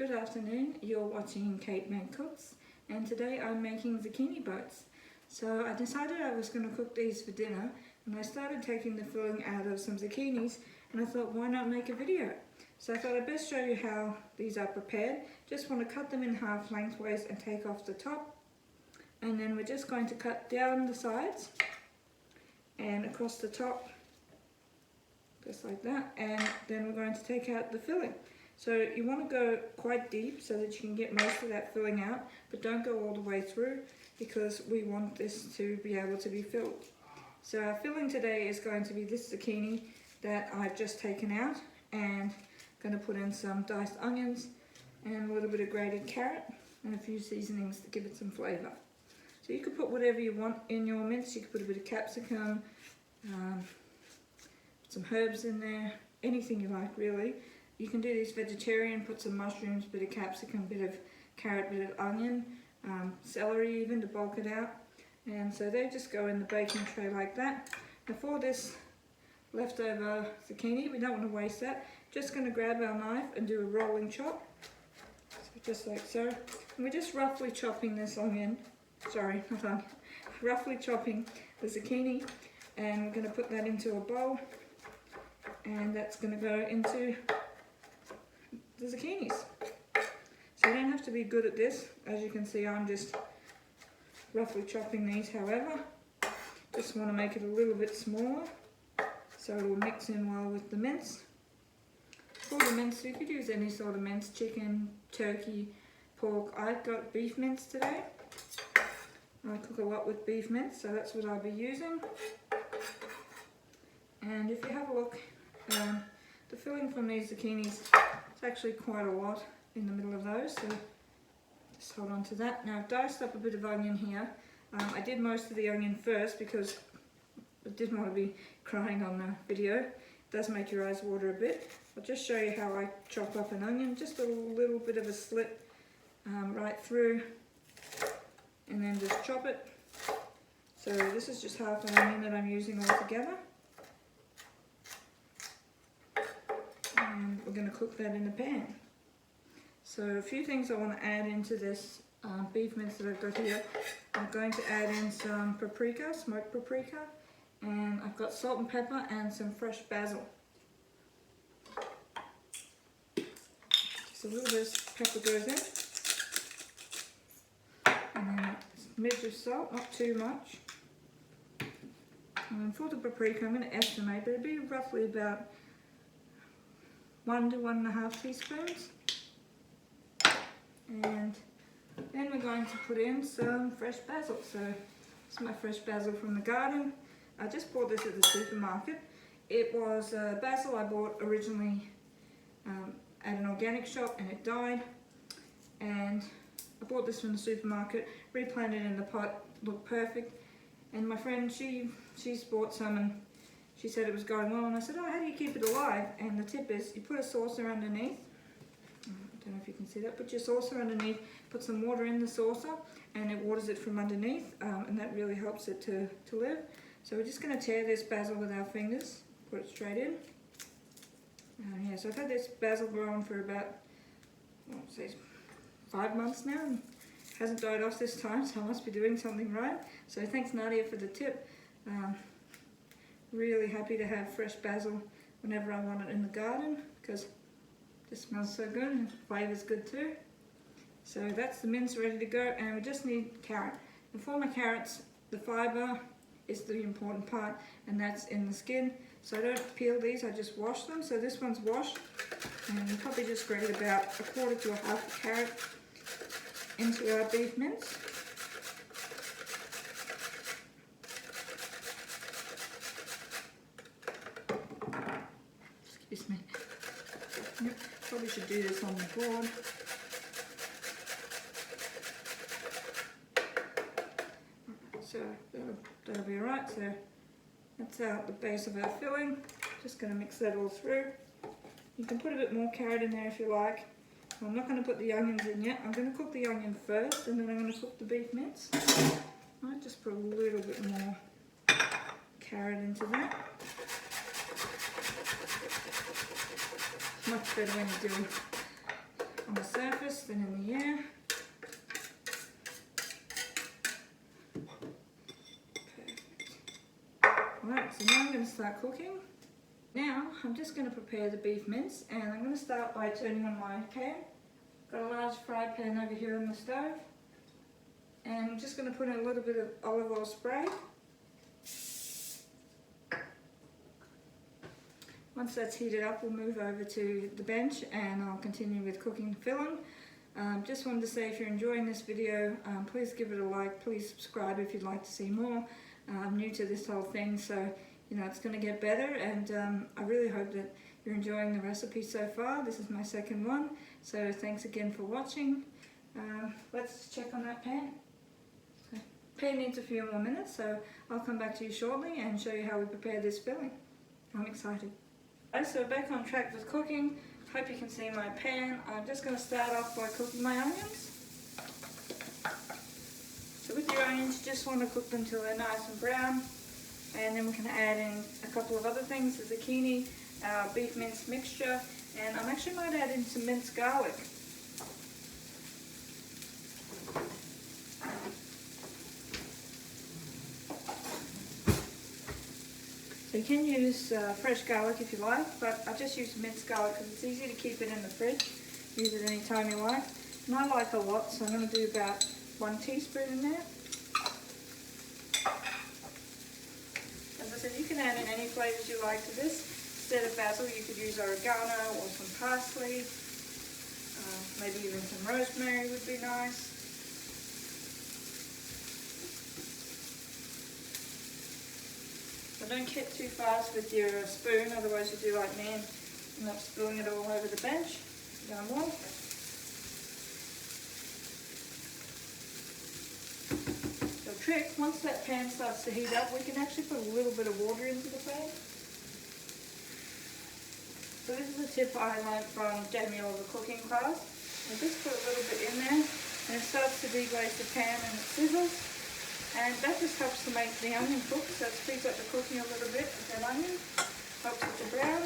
Good afternoon, you're watching Mate Cooks, and today I'm making zucchini boats. So I decided I was going to cook these for dinner, and I started taking the filling out of some zucchinis, and I thought, why not make a video? So I thought I'd best show you how these are prepared. Just want to cut them in half lengthways and take off the top, and then we're just going to cut down the sides and across the top, just like that, and then we're going to take out the filling. So you want to go quite deep so that you can get most of that filling out, but don't go all the way through because we want this to be able to be filled. So our filling today is going to be this zucchini that I've just taken out, and going to put in some diced onions and a little bit of grated carrot and a few seasonings to give it some flavour. So you could put whatever you want in your mince. You could put a bit of capsicum, some herbs in there, anything you like really. You can do this vegetarian, put some mushrooms, bit of capsicum, bit of carrot, bit of onion, celery even to bulk it out. And so they just go in the baking tray like that. Now for this leftover zucchini, we don't want to waste that. Just going to grab our knife and do a rolling chop. So just like so. And we're just roughly chopping this onion, sorry, not onion, roughly chopping the zucchini. And we're going to put that into a bowl. And that's going to go into the zucchinis. So you don't have to be good at this. As you can see, I'm just roughly chopping these. However, just want to make it a little bit smaller so it will mix in well with the mince. For the mince, you could use any sort of mince, chicken, turkey, pork. I've got beef mince today. I cook a lot with beef mince, so that's what I'll be using. And if you have a look, the filling from these zucchinis, it's actually quite a lot in the middle of those, so just hold on to that. Now I've diced up a bit of onion here. I did most of the onion first because I didn't want to be crying on the video. It does make your eyes water a bit. I'll just show you how I chop up an onion, just a little bit of a slit right through, and then just chop it. So this is just half an onion that I'm using all together. And we're going to cook that in a pan. So a few things I want to add into this beef mince that I've got here. I'm going to add in some paprika, smoked paprika, and I've got salt and pepper and some fresh basil. Just a little bit of pepper goes in. And then a smidge of salt, not too much. And for the paprika, I'm going to estimate, but it'll be roughly about 1 to 1.5 teaspoons. And then we're going to put in some fresh basil. So this is my fresh basil from the garden. I just bought this at the supermarket. It was basil I bought originally at an organic shop, and it died. And I bought this from the supermarket, replanted in the pot, looked perfect. And my friend, she's bought some, and she said it was going well, and I said, oh, how do you keep it alive? And the tip is, you put a saucer underneath. I don't know if you can see that. Put your saucer underneath, put some water in the saucer, and it waters it from underneath, and that really helps it to live. So we're just going to tear this basil with our fingers, put it straight in. Yeah, so I've had this basil growing for about, well, say 5 months now, and hasn't died off this time, so I must be doing something right. So thanks Nadia for the tip. Really happy to have fresh basil whenever I want it in the garden, because it just smells so good and flavour's good too. So that's the mince ready to go, and we just need carrot. And for my carrots, the fibre is the important part, and that's in the skin. So I don't peel these, I just wash them. So this one's washed, and we probably just grate about 1/4 to 1/2 a carrot into our beef mince. Excuse me. Yep, probably should do this on the board. So that'll be alright. So that's out the base of our filling. Just going to mix that all through. You can put a bit more carrot in there if you like. I'm not going to put the onions in yet. I'm going to cook the onion first, and then I'm going to cook the beef mince. I might just put a little bit more carrot into that. Much better when you do on the surface than in the air. Alright, so now I'm going to start cooking. Now I'm just going to prepare the beef mince, and I'm going to start by turning on my pan. Got a large fry pan over here on the stove, and I'm just going to put in a little bit of olive oil spray. Once that's heated up, we'll move over to the bench and I'll continue with cooking the filling. Just wanted to say, if you're enjoying this video, please give it a like, please subscribe if you'd like to see more. I'm new to this whole thing, so you know it's going to get better, and I really hope that you're enjoying the recipe so far. This is my second one, so thanks again for watching. Let's check on that pan. Pan needs a few more minutes, so I'll come back to you shortly and show you how we prepare this filling. I'm excited. So back on track with cooking. Hope you can see my pan. I'm just going to start off by cooking my onions. So with your onions, you just want to cook them till they're nice and brown, and then we're going to add in a couple of other things: the zucchini, beef mince mixture, and I actually might add in some minced garlic. So you can use fresh garlic if you like, but I just use minced garlic because it's easy to keep it in the fridge. Use it anytime you like. And I like a lot, so I'm going to do about 1 teaspoon in there. As I said, you can add in any flavours you like to this. Instead of basil, you could use oregano or some parsley. Maybe even some rosemary would be nice. So don't get too fast with your spoon, otherwise you do like me and end up spilling it all over the bench. You don't want. So trick, once that pan starts to heat up, we can actually put a little bit of water into the pan. So this is a tip I learned from Jamie over cooking class. I just put a little bit in there, and it starts to deglaze the pan and it sizzles. And that just helps to make the onion cook, so it speeds up the cooking a little bit with that onion. Helps with the brown.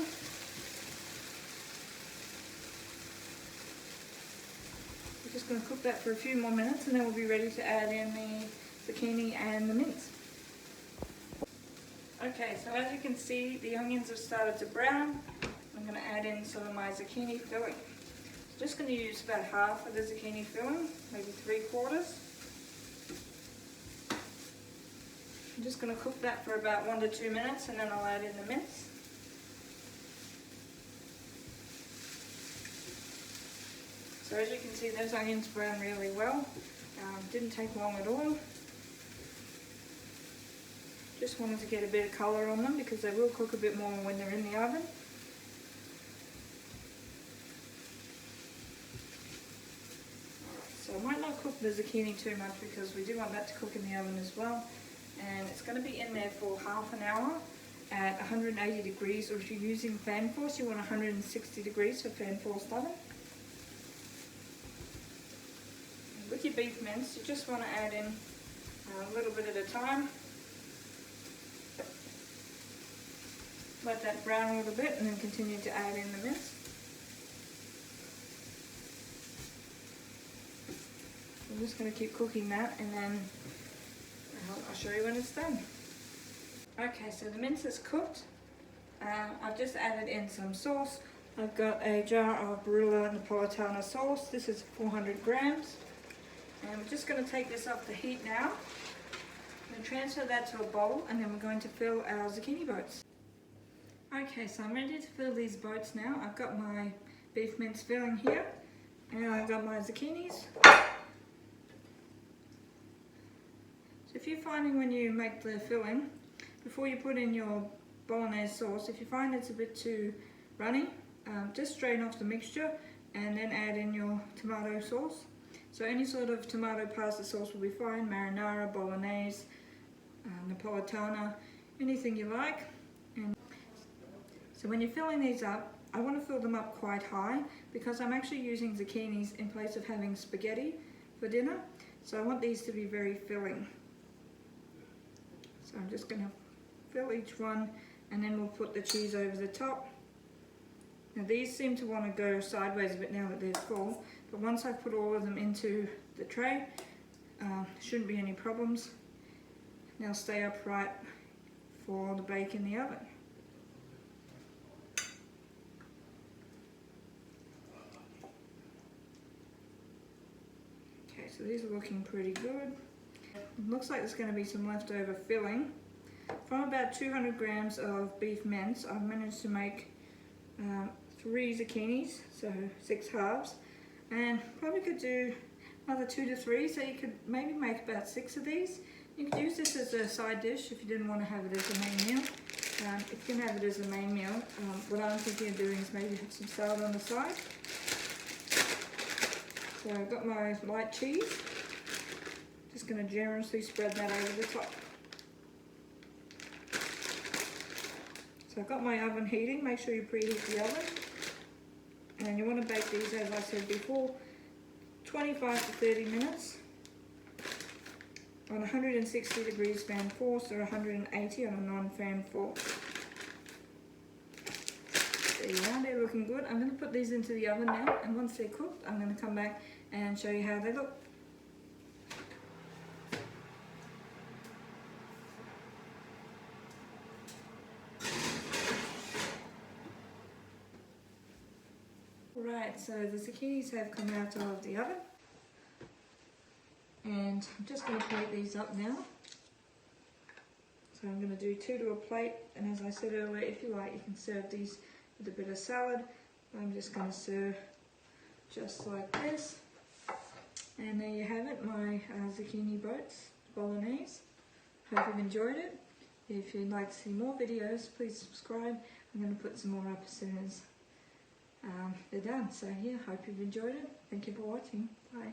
We're just going to cook that for a few more minutes, and then we'll be ready to add in the zucchini and the mince. Okay, so as you can see, the onions have started to brown. I'm going to add in some of my zucchini filling. I'm just going to use about half of the zucchini filling, maybe 3/4. I'm just going to cook that for about 1 to 2 minutes, and then I'll add in the mince. So as you can see, those onions brown really well. Didn't take long at all. Just wanted to get a bit of colour on them because they will cook a bit more when they're in the oven. So I might not cook the zucchini too much because we do want that to cook in the oven as well. And it's going to be in there for half an hour at 180 degrees, or if you're using fan force, you want 160 degrees for fan forced oven. With your beef mince, you just want to add in a little bit at a time. Let that brown a little bit, and then continue to add in the mince. I'm just going to keep cooking that, and then I'll show you when it's done. Okay, so the mince is cooked. I've just added in some sauce. I've got a jar of Barilla Napolitana sauce. This is 400 grams. And we're just going to take this off the heat now. I'm going to transfer that to a bowl, and then we're going to fill our zucchini boats. Okay, so I'm ready to fill these boats now. I've got my beef mince filling here, and I've got my zucchinis. If you're finding when you make the filling, before you put in your bolognese sauce, if you find it's a bit too runny, just strain off the mixture and then add in your tomato sauce. So any sort of tomato pasta sauce will be fine, marinara, bolognese, napolitana, anything you like. And so when you're filling these up, I want to fill them up quite high because I'm actually using zucchinis in place of having spaghetti for dinner. So I want these to be very filling. So I'm just going to fill each one, and then we'll put the cheese over the top. Now these seem to want to go sideways a bit now that they're full, But once I've put all of them into the tray, shouldn't be any problems. Now stay upright for the bake in the oven. Okay, so these are looking pretty good. It looks like there's going to be some leftover filling. From about 200 grams of beef mince, I've managed to make 3 zucchinis, so 6 halves, and probably could do another 2 to 3, so you could maybe make about 6 of these. You could use this as a side dish if you didn't want to have it as a main meal. If you can have it as a main meal, what I'm thinking of doing is maybe have some salad on the side. So I've got my light cheese. Just going to generously spread that over the top. So I've got my oven heating. Make sure you preheat the oven. And you want to bake these, as I said before, 25 to 30 minutes on 160 degrees fan force or 180 on a non-fan force. There you are, they're looking good. I'm going to put these into the oven now, and once they're cooked, I'm going to come back and show you how they look. Right, so the zucchinis have come out of the oven, and I'm just going to plate these up now. So I'm going to do 2 to a plate, and as I said earlier, if you like, you can serve these with a bit of salad. I'm just going to serve just like this, and there you have it, my zucchini boats bolognese. Hope you've enjoyed it. If you'd like to see more videos, please subscribe. I'm going to put some more up as soon as they're done. So yeah, hope you've enjoyed it. Thank you for watching. Bye.